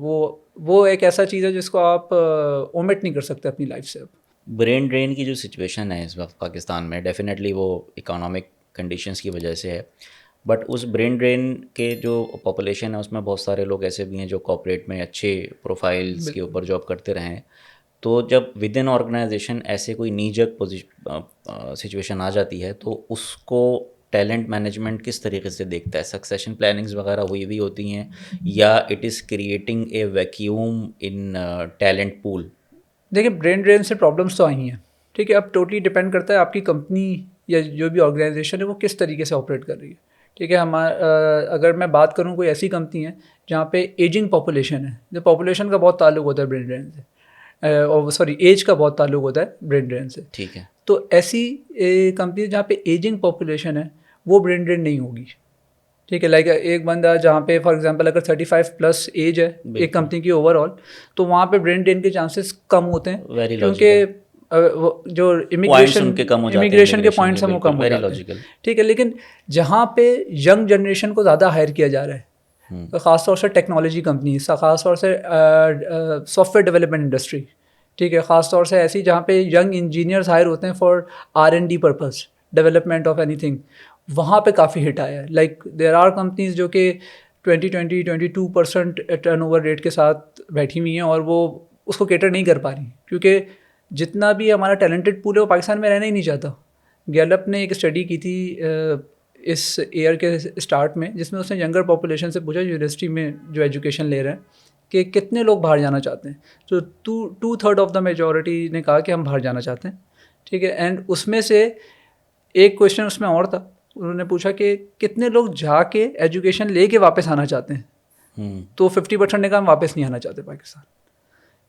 وہ ایک ایسا چیز ہے جس کو آپ اومٹ نہیں کر سکتے اپنی لائف سے. اب برین ڈرین کی جو سچویشن ہے اس وقت پاکستان میں, ڈیفینیٹلی وہ اکانومک کنڈیشنز کی وجہ سے ہے, بٹ اس برین ڈرین کے جو پاپولیشن ہے اس میں بہت سارے لوگ ایسے بھی ہیں جو کارپوریٹ میں اچھے پروفائلز کے اوپر جاب کرتے رہے ہیں. تو جب ود ان آرگنائزیشن ایسے کوئی نیجک سچویشن آ جاتی ہے, تو اس کو ٹیلنٹ مینجمنٹ کس طریقے سے دیکھتا ہے؟ سکسیشن پلاننگز وغیرہ ہوئی ہوتی ہیں, یا it is creating a vacuum in talent pool? دیکھیں برین ڈرین سے پرابلمس تو آئی ہیں, ٹھیک ہے. اب ٹوٹلی ڈپینڈ کرتا ہے آپ کی کمپنی یا جو بھی آرگنائزیشن ہے وہ کس طریقے سے آپریٹ کر رہی ہے, ٹھیک ہے. اگر میں بات کروں کوئی ایسی کمپنی ہے جہاں پہ ایجنگ پاپولیشن ہے, جو پاپولیشن کا بہت تعلق ہوتا ہے برین ڈرین سے, اور ایج کا بہت تعلق ہوتا ہے برین ڈرین سے, ٹھیک ہے. تو ایسی کمپنی جہاں پہ ایجنگ پاپولیشن ہے وہ برین ڈرین نہیں ہوگی, ٹھیک ہے. لائک ایک بندہ جہاں پہ فار ایگزامپل اگر 35+ ایج ہے ایک کمپنی کی اوور آل, تو وہاں پہ برین ڈرین کے چانسز کم ہوتے ہیں, کیونکہ جو امیگریشن کے پوائنٹس ہیں وہ کم ہو جاتے ہیں, ٹھیک ہے. لیکن جہاں پہ ینگ جنریشن کو زیادہ ہائر کیا جا رہا ہے, خاص طور سے ٹیکنالوجی کمپنیز, خاص طور سے سافٹ ویئر ڈیولپمنٹ انڈسٹری, ٹھیک ہے, خاص طور سے ایسی جہاں پہ ینگ انجینئرز ہائر ہوتے ہیں for R&D purpose, development of any thing, وہاں پہ کافی ہٹ آیا ہے. لائک دیر آر کمپنیز جو کہ 22% ٹرن اوور ریٹ کے ساتھ بیٹھی ہوئی ہیں, اور وہ اس کو کیٹر نہیں کر پا رہی, کیونکہ جتنا بھی ہمارا ٹیلنٹڈ پول ہے وہ پاکستان میں رہنا ہی نہیں چاہتا. گیلپ نے ایک اسٹڈی کی تھی اس ایئر کے اسٹارٹ میں, جس میں اس نے ینگر پاپولیشن سے پوچھا یونیورسٹی میں جو ایجوکیشن لے رہے ہیں کہ کتنے لوگ باہر جانا چاہتے ہیں. تو 2/3 آف دا میجورٹی نے کہا کہ ہم باہر جانا چاہتے ہیں, ٹھیک ہے. اینڈ اس میں سے ایک کویشچن اس میں اور تھا, انہوں نے پوچھا کہ کتنے لوگ جا کے ایجوکیشن لے کے واپس آنا چاہتے ہیں, تو 50% نے کہا ہم واپس نہیں آنا چاہتے پاکستان,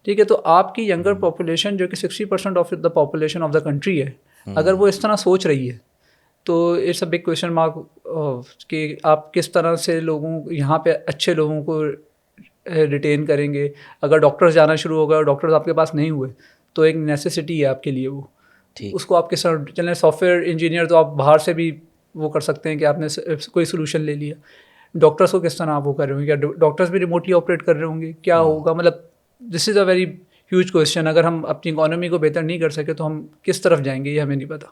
ٹھیک ہے. تو آپ کی ینگر پاپولیشن جو کہ 60% of the population of the country ہے, اگر وہ اس طرح سوچ رہی ہے تو it's a big question mark کہ آپ کس طرح سے لوگوں یہاں پہ اچھے لوگوں کو ریٹین کریں گے. اگر ڈاکٹرز جانا شروع ہو گئے اور ڈاکٹرز آپ کے پاس نہیں ہوئے تو ایک نیسیسٹی ہے آپ کے لیے وہ, اس کو آپ کس طرح چلیں. سافٹ ویئر انجینئر تو آپ باہر سے بھی وہ کر سکتے ہیں کہ آپ نے کوئی سولوشن لے لیا. ڈاکٹرس کو کس طرح آپ وہ کر رہے ہوں گے, کیا ڈاکٹرس بھی ریموٹلی آپریٹ کر رہے ہوں گے, کیا ہوگا, مطلب دس از اے ویری ہیوج کویشچن. اگر ہم اپنی اکانومی کو بہتر نہیں کر سکے تو ہم کس طرف جائیں گے یہ ہمیں نہیں پتہ.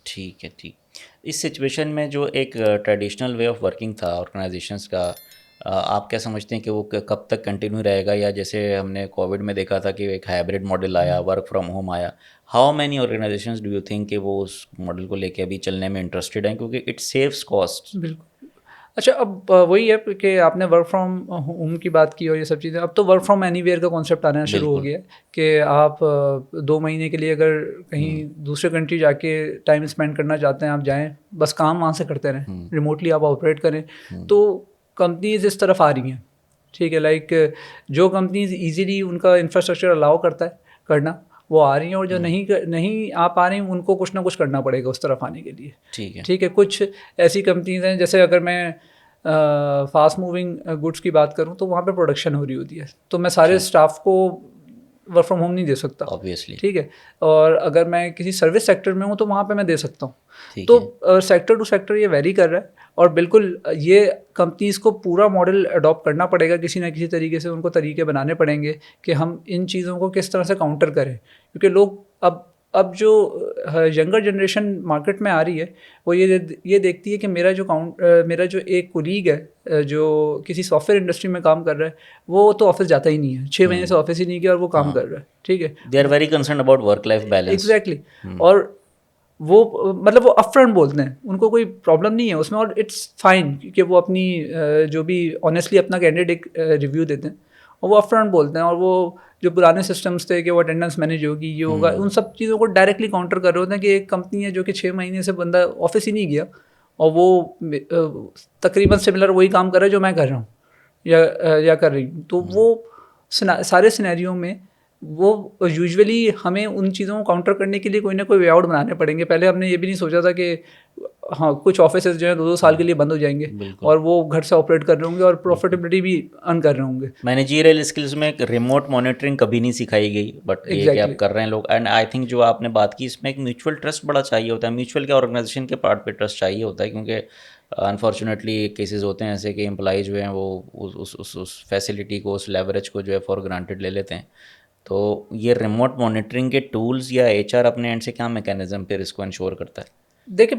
ٹھیک ہے. اس سچویشن میں جو ایک ٹریڈیشنل وے آف ورکنگ تھا آرگنائزیشنس کا, آپ کیا سمجھتے ہیں کہ وہ کب تک کنٹینیو رہے گا, یا جیسے ہم نے کووڈ میں دیکھا تھا کہ ایک ہائبرڈ ماڈل آیا, ورک فرام ہوم آیا, how many organizations do you think کہ وہ اس ماڈل کو لے کے ابھی چلنے میں انٹرسٹیڈ ہیں, کیونکہ اٹ سیوس کاسٹ. بالکل. اچھا, اب وہی ہے کہ آپ نے ورک فرام ہوم کی بات کی اور یہ سب چیزیں, اب تو ورک فرام اینی ویئر کا کانسیپٹ آنا شروع ہو گیا ہے کہ آپ 2 مہینے کے لیے اگر کہیں دوسرے کنٹری جا کے ٹائم اسپینڈ کرنا چاہتے ہیں, آپ جائیں, بس کام وہاں سے کرتے رہیں, ریموٹلی آپ آپریٹ کریں. تو کمپنیز اس طرف آ رہی ہیں, ٹھیک ہے, لائک جو کمپنیز ایزیلی ان کا انفراسٹرکچر الاؤ کرتا ہے کرنا, وہ آ رہی ہیں, اور جو نہیں آ پا رہی ہیں ان کو کچھ نہ کچھ کرنا پڑے گا اس طرف آنے کے لیے. ٹھیک ہے. کچھ ایسی کمپنیز ہیں, جیسے اگر میں فاسٹ موونگ گڈس کی بات کروں تو وہاں پہ پروڈکشن ہو رہی ہوتی ہے, تو میں سارے اسٹاف کو ورک فرام ہوم نہیں دے سکتا, obviously. ٹھیک ہے. اور اگر میں کسی سروس سیکٹر میں ہوں تو وہاں پہ میں دے سکتا ہوں. تو سیکٹر ٹو سیکٹر یہ ویری کر رہا ہے, اور بالکل یہ کمپنیز کو پورا ماڈل اڈاپٹ کرنا پڑے گا کسی نہ کسی طریقے سے. ان کو طریقے بنانے پڑیں گے کہ ہم ان چیزوں کو کس طرح سے کاؤنٹر کریں, کیونکہ لوگ اب جو ینگر جنریشن مارکیٹ میں آ رہی ہے وہ یہ دیکھتی ہے کہ میرا جو ایک کولیگ ہے جو کسی سافٹ ویئر انڈسٹری میں کام کر رہا ہے, وہ تو آفس جاتا ہی نہیں ہے, 6 مہینے سے آفس ہی نہیں کیا اور وہ کام کر رہا ہے, ٹھیک ہے. They are very concerned about work life balance. Exactly. اور وہ مطلب وہ اپ فرنٹ بولتے ہیں, ان کو کوئی پرابلم نہیں ہے اس میں, اور اٹس فائن کہ وہ اپنی جو بھی آنیسٹلی اپنا کینڈیڈیٹ ریویو دیتے ہیں, اور وہ اپ فرنٹ بولتے ہیں. اور وہ جو پرانے سسٹمس تھے کہ وہ اٹینڈنس مینیج ہوگی, یہ ہوگا, ان سب چیزوں کو ڈائریکٹلی کاؤنٹر کر رہے ہوتے ہیں کہ ایک کمپنی ہے جو کہ 6 مہینے سے بندہ آفس ہی نہیں گیا, اور وہ تقریباً سملر وہی کام کر رہا ہے جو میں کر رہا ہوں یا کر رہی ہوں. تو وہ سارے سینیریو میں وہ یوزولی ہمیں ان چیزوں کو کاؤنٹر کرنے کے لیے کوئی نہ کوئی وے آؤٹ بنانے پڑیں گے. پہلے ہم نے یہ بھی نہیں سوچا تھا کہ ہاں کچھ آفیسز جو ہیں 2 سال کے لیے بند ہو جائیں گے, اور وہ گھر سے آپریٹ کر رہے ہوں گے اور پروفیٹیبلٹی بھی ارن کر رہے ہوں گے. مینیجریل اسکلز میں ریموٹ مانیٹرنگ کبھی نہیں سکھائی گئی, بٹ یہ کہ آپ کر رہے ہیں لوگ. اینڈ آئی تھنک جو آپ نے بات کی اس میں ایک میوچول ٹرسٹ بڑا چاہیے ہوتا ہے. میوچول کے آرگنائزیشن کے پارٹ پہ ٹرسٹ چاہیے ہوتا ہے, کیونکہ انفارچونیٹلی کیسز ہوتے ہیں ایسے کہ امپلائی جو ہیں وہ اس فیسلٹی کو, اس لیوریج کو جو ہے فار گرانٹیڈ لے لیتے ہیں. تو یہ ریموٹ مانیٹرنگ کے ٹولز یا ایچ آر اپنے اینڈ سے کیا میکینزم پھر اس کو انشور کرتا ہے؟ دیکھیں,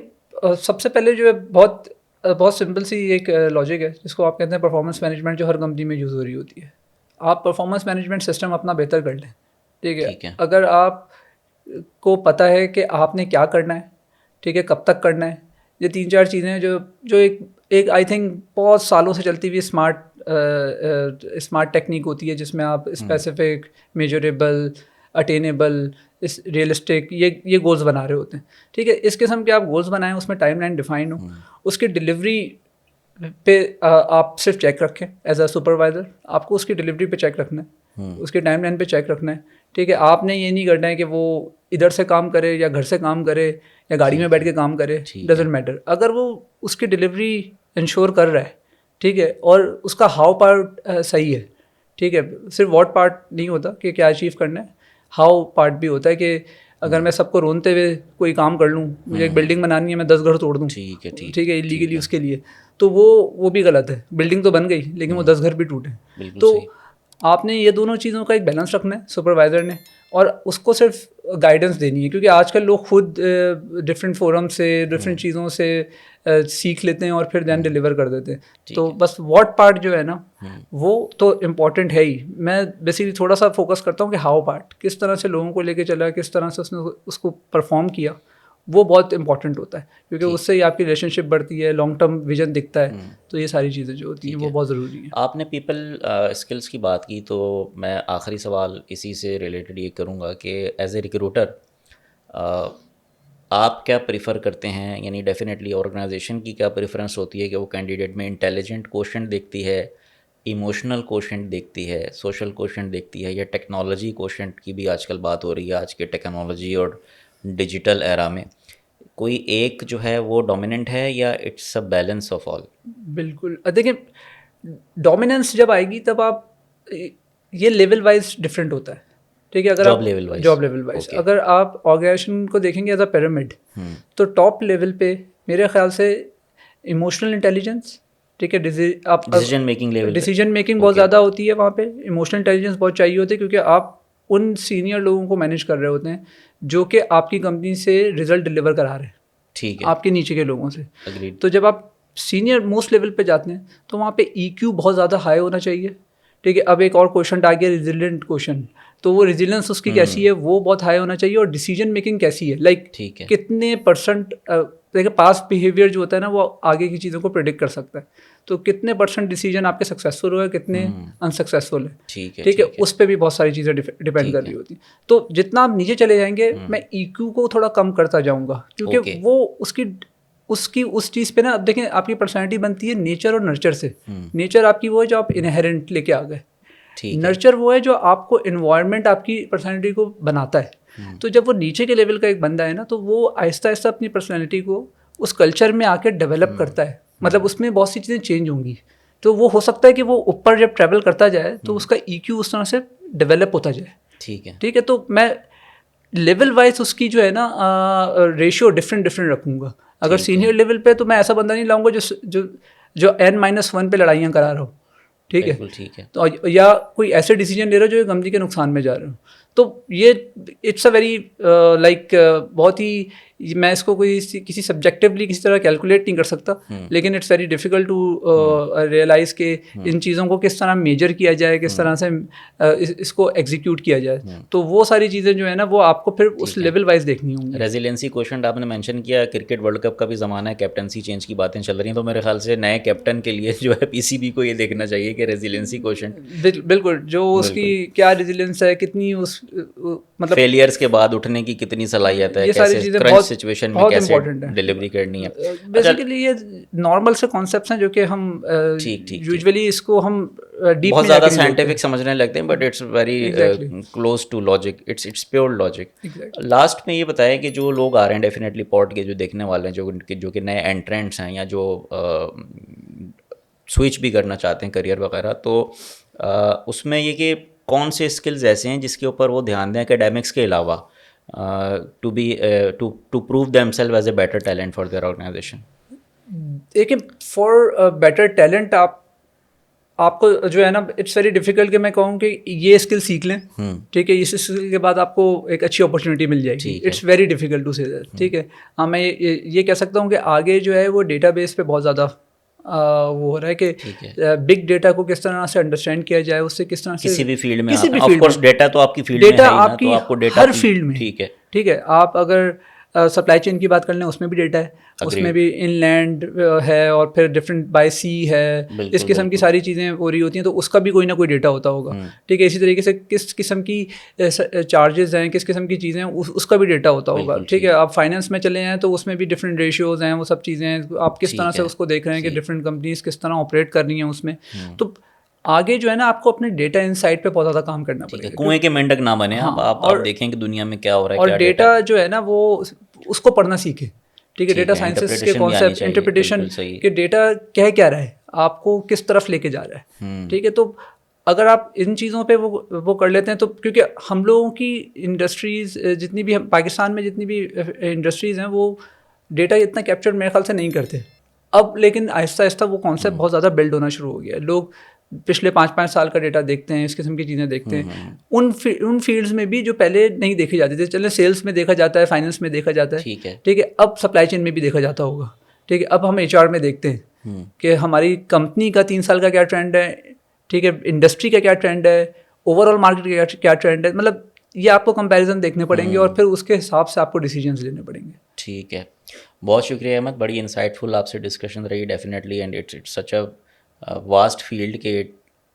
سب سے پہلے جو ہے بہت سمپل سی ایک لاجک ہے جس کو آپ کہتے ہیں پرفارمنس مینجمنٹ, جو ہر کمپنی میں یوز ہو رہی ہوتی ہے. آپ پرفارمنس مینجمنٹ سسٹم اپنا بہتر کر لیں, ٹھیک ہے. اگر آپ کو پتہ ہے کہ آپ نے کیا کرنا ہے, ٹھیک ہے, کب تک کرنا ہے, یہ 3-4 چیزیں جو ایک آئی تھنک بہت سالوں سے چلتی ہوئی اسمارٹ ٹیکنیک ہوتی ہے, جس میں آپ اسپیسیفک, میجریبل, اٹینیبل, ریئلسٹک یہ گولز بنا رہے ہوتے ہیں, ٹھیک ہے. اس قسم کے آپ گولز بنائیں, اس میں ٹائم لائن ڈیفائن ہو, اس کی ڈلیوری پہ آپ صرف چیک رکھیں. ایز اے سپروائزر آپ کو اس کی ڈلیوری پہ چیک رکھنا ہے, اس کے ٹائم لائن پہ چیک رکھنا ہے, ٹھیک ہے. آپ نے یہ نہیں کرنا ہے کہ وہ ادھر سے کام کرے یا گھر سے کام کرے یا گاڑی میں بیٹھ کے کام کرے, ڈزنٹ میٹر. اگر وہ اس کی ڈلیوری انشور کر رہا ہے, ٹھیک ہے, اور اس کا ہاؤ پارٹ صحیح ہے, ٹھیک ہے. صرف واٹ پارٹ نہیں ہوتا کہ کیا اچیو کرنا ہے, ہاؤ پارٹ بھی ہوتا ہے کہ اگر میں سب کو رونتے ہوئے کوئی کام کر لوں, مجھے ایک بلڈنگ بنانی ہے, میں 10 گھر توڑ دوں, ٹھیک ہے, ایلیگلی اس کے لیے, تو وہ بھی غلط ہے. بلڈنگ تو بن گئی لیکن وہ 10 گھر بھی ٹوٹے. تو آپ نے یہ دونوں چیزوں کا ایک بیلنس رکھنا ہے سپروائزر نے, اور اس کو صرف گائیڈنس دینی ہے, کیونکہ آج کل لوگ خود ڈفرینٹ فورم سے ڈفرینٹ چیزوں سے سیکھ لیتے ہیں اور پھر دین ڈیلیور کر دیتے ہیں. تو بس واٹ پارٹ جو ہے نا وہ تو امپورٹنٹ ہے ہی. میں بیسیکلی تھوڑا سا فوکس کرتا ہوں کہ ہاؤ پارٹ, کس طرح سے لوگوں کو لے کے چلا, کس طرح سے اس نے اس کو پرفارم کیا, وہ بہت امپورٹنٹ ہوتا ہے, کیونکہ اس سے ہی آپ کی ریلیشن شپ بڑھتی ہے, لانگ ٹرم ویژن دکھتا ہے. تو یہ ساری چیزیں جو ہوتی ہیں وہ بہت ضروری ہیں. آپ نے پیپل اسکلس کی بات کی, تو میں آخری سوال اسی سے ریلیٹڈ یہ کروں گا کہ ایز اے ریکروٹر آپ کیا پریفر کرتے ہیں؟ یعنی ڈیفینیٹلی آرگنائزیشن کی کیا پریفرنس ہوتی ہے کہ وہ کینڈیڈیٹ میں انٹیلیجنٹ کوشنٹ دیکھتی ہے, ایموشنل کوشنٹ دیکھتی ہے, سوشل کوشنٹ دیکھتی ہے, یا ٹیکنالوجی کوشنٹ کی بھی آج کل بات ہو رہی ہے آج کے ٹیکنالوجی اور ڈیجیٹل ایرا میں؟ کوئی ایک جو ہے وہ ڈومیننٹ ہے یا it's a balance of all? بالکل. دیکھیں, ڈومیننس جب آئے گی تب آپ یہ لیول وائز ڈفرینٹ ہوتا ہے, ٹھیک ہے. اگر job level wise, job level wise اگر آپ آرگنائزیشن کو دیکھیں گے ایز اے پیرامڈ, تو ٹاپ لیول پہ میرے خیال سے ایموشنل انٹیلیجنس, ٹھیک ہے, decision making level, decision making بہت زیادہ ہوتی ہے وہاں پہ. ایموشنل انٹیلیجنس بہت چاہیے ہوتی ہے کیونکہ آپ ان سینئر لوگوں کو مینیج کر رہے ہوتے ہیں جو کہ آپ کی کمپنی سے رزلٹ ڈلیور کرا رہے ہیں, ٹھیک ہے, آپ کے نیچے کے لوگوں سے. اگریڈ. تو جب آپ سینئر موسٹ لیول پہ جاتے ہیں تو وہاں پہ ای کیو بہت زیادہ ہائی ہونا چاہیے, ٹھیک ہے. اب ایک اور کوشچن آ گیا ریزیلینٹ کوشچن, تو وہ ریزیلینس اس کی کیسی ہے وہ بہت ہائی ہونا چاہیے. اور ڈیسیجن میکنگ کیسی ہے, لائک ٹھیک ہے, کتنے پرسنٹ, دیکھیں پاسٹ بیہیویئر جو ہوتا ہے نا وہ آگے کی چیزوں کو پریڈکٹ کر سکتا ہے, تو کتنے پرسنٹ ڈیسیجن آپ کے سکسیزفل ہوئے, کتنے انسکسیزفل ہیں, ٹھیک ہے, ٹھیک ہے. اس پہ بھی بہت ساری چیزیں ڈپینڈ کر رہی ہوتی ہیں. تو جتنا آپ نیچے چلے جائیں گے میں ای کیو کو تھوڑا کم کرتا جاؤں گا, کیونکہ وہ اس چیز پہ نا, اب دیکھیں آپ کی پرسنالٹی بنتی ہے نیچر اور نرچر سے. نیچر آپ کی وہ ہے جو آپ انہیرنٹ لے کے آ گئے, نرچر وہ ہے جو آپ کو انوائرمنٹ آپ کی پرسنالٹی کو بناتا ہے. تو جب وہ نیچے کے لیول کا ایک بندہ ہے نا تو وہ آہستہ آہستہ اپنی پرسنالٹی کو اس کلچر میں آ کے ڈیولپ کرتا ہے, مطلب اس میں بہت سی چیزیں چینج ہوں گی. تو وہ ہو سکتا ہے کہ وہ اوپر جب ٹریول کرتا جائے تو اس کا ای کیو اس طرح سے ڈیولپ ہوتا جائے. ٹھیک ہے, ٹھیک ہے. تو میں لیول وائز اس کی جو ہے نا ریشیو ڈفرینٹ رکھوں گا. اگر سینئر لیول پہ تو میں ایسا بندہ نہیں لاؤں گا جو n-1 پہ لڑائیاں کرا رہا ہو, ٹھیک ہے. ٹھیک ہے, تو یا کوئی ایسے ڈیسیجن لے رہا ہو جو کمپنی کے نقصان میں جا رہے ہو. تو یہ اٹس اے ویری لائک بہت ہی, میں اس کو کسی سبجیکٹیولی کسی طرح کیلکولیٹ نہیں کر سکتا, لیکن it's very difficult to realize کہ ان چیزوں کو کس طرح میجر کیا جائے, کس طرح سے اس کو ایگزیکیوٹ کیا جائے. تو وہ ساری چیزیں جو ہے نا وہ آپ کو پھر اس لیول وائز دیکھنی ہوں گی. ریزیلینسی کوشچن آپ نے مینشن کیا, کرکٹ ورلڈ کپ کا بھی زمانہ ہے, کیپٹنسی چینج کی باتیں چل رہی ہیں, تو میرے خیال سے نئے کیپٹن کے لیے جو ہے پی سی بی کو یہ دیکھنا چاہیے کہ ریزیلینسی کوشچن بالکل جو اس کی کیا ریزیلینس ہے, کتنی اس مطلب فیلیئرس کے بعد اٹھنے کی کتنی صلاحیت ہے, یہ ساری چیزیں کرنٹ سچویشن میں کیسے امپورٹنٹ ہیں, ڈلیوری کرنی ہے. بیسیکلی یہ نارمل سے کانسیپٹس ہیں جو کہ ہم یوزولی اس کو ہم ڈیپ بہت زیادہ سائنٹیفک سمجھنے لگتے ہیں, but it's very close to logic, it's pure logic. Last میں یہ بتائیں کہ جو لوگ آ رہے ہیں ڈیفینیٹلی پوڈ کے جو دیکھنے والے ہیں, جو کہ نئے انٹرنٹس ہیں یا جو سوئچ بھی کرنا چاہتے ہیں کریئر وغیرہ, تو اس میں یہ کہ کون سے اسکلز ایسے ہیں جس کے اوپر وہ دھیان دیں اکیڈیمکس کے علاوہ, to prove them self as a better talent for their organization. دیکھیں فار بیٹر ٹیلنٹ آپ کو جو ہے نا اٹس ویری ڈیفیکلٹ کہ میں کہوں کہ یہ اسکل سیکھ لیں, ٹھیک ہے, اس اسکل کے بعد آپ کو ایک اچھی اپورچونیٹی مل جائے گی. اٹس ویری ڈیفیکلٹ ٹو سے دیٹ, ٹھیک ہے. ہاں میں یہ کہہ سکتا ہوں کہ آگے جو ہے وہ ڈیٹا بیس پہ بہت زیادہ وہ ہو رہا ہے کہ بگ ڈیٹا کو کس طرح سے انڈرسٹینڈ کیا جائے, اس سے کس طرح سے کسی بھی فیلڈ میں, آف کورس ڈیٹا تو آپ کی فیلڈ میں ہے ہی نا, تو آپ کو ڈیٹا ہر فیلڈ میں, ٹھیک ہے, ٹھیک ہے. آپ اگر سپلائی چین کی بات کر لیں اس میں بھی ڈیٹا ہے, اس میں بھی ان لینڈ ہے اور پھر ڈفرینٹ بائی سی ہے, اس قسم کی ساری چیزیں ہو رہی ہوتی ہیں, تو اس کا بھی کوئی نہ کوئی ڈیٹا ہوتا ہوگا, ٹھیک ہے. اسی طریقے سے کس قسم کی چارجز ہیں, کس قسم کی چیزیں ہیں, اس کا بھی ڈیٹا ہوتا ہوگا, ٹھیک ہے. آپ فائنینس میں چلے ہیں تو اس میں بھی ڈفرینٹ ریشیوز ہیں, وہ سب چیزیں ہیں, آپ کس طرح سے اس کو دیکھ رہے ہیں کہ ڈفرینٹ کمپنیز کس طرح آپریٹ کر رہی ہیں اس میں. تو آگے جو ہے نا آپ کو اپنے ڈیٹا انسائٹ پہ بہت زیادہ کام کرنا پڑے گا. کنویں کے مینڈک نہ بنے آپ دیکھیں کہ دنیا میں کیا ہو رہا ہے, اور ڈیٹا جو ہے نا وہ اس کو پڑھنا سیکھیں, ٹھیک ہے. ڈیٹا سائنسز کے کانسیپٹ, انٹرپریٹیشن کہ ڈیٹا کہہ کیا رہا ہے, آپ کو کس طرف لے کے جا رہا ہے, ٹھیک ہے. تو اگر آپ ان چیزوں پہ وہ کر لیتے ہیں تو, کیونکہ ہم لوگوں کی انڈسٹریز جتنی بھی پاکستان میں جتنی بھی انڈسٹریز ہیں وہ ڈیٹا اتنا کیپچر میرے خیال سے نہیں کرتے اب, لیکن آہستہ آہستہ وہ کانسیپٹ بہت زیادہ بلڈ ہونا شروع ہو گیا ہے. لوگ پچھلے 5 سال کا ڈیٹا دیکھتے ہیں, اس قسم کی چیزیں دیکھتے ہیں. ان فیلڈز میں بھی جو پہلے نہیں دیکھی جاتی تھی, چلے سیلس میں دیکھا جاتا ہے, فائنینس میں دیکھا جاتا ہے, ٹھیک ہے. اب سپلائی چین میں بھی دیکھا جاتا ہوگا, ٹھیک ہے. اب ہم HR میں دیکھتے ہیں کہ ہماری کمپنی کا 3 سال کا کیا ٹرینڈ ہے, ٹھیک ہے, انڈسٹری کا کیا ٹرینڈ ہے, اوور آل مارکیٹ کا کیا ٹرینڈ ہے. مطلب یہ آپ کو کمپیریزن دیکھنے پڑیں گے اور پھر اس کے حساب سے آپ کو ڈیسیجنس لینے پڑیں گے. ٹھیک ہے, بہت شکریہ احمد, بڑی انسائٹ فل آپ سے ڈسکشن رہی definitely, and it's such a vast field کہ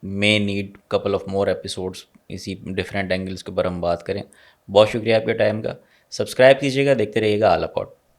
may need couple of more episodes اسی ڈفرینٹ اینگلس کے اوپر ہم بات کریں. بہت شکریہ آپ کے ٹائم کا. سبسکرائب کیجیے گا, دیکھتے رہیے گا اعلیٰ پوڈ.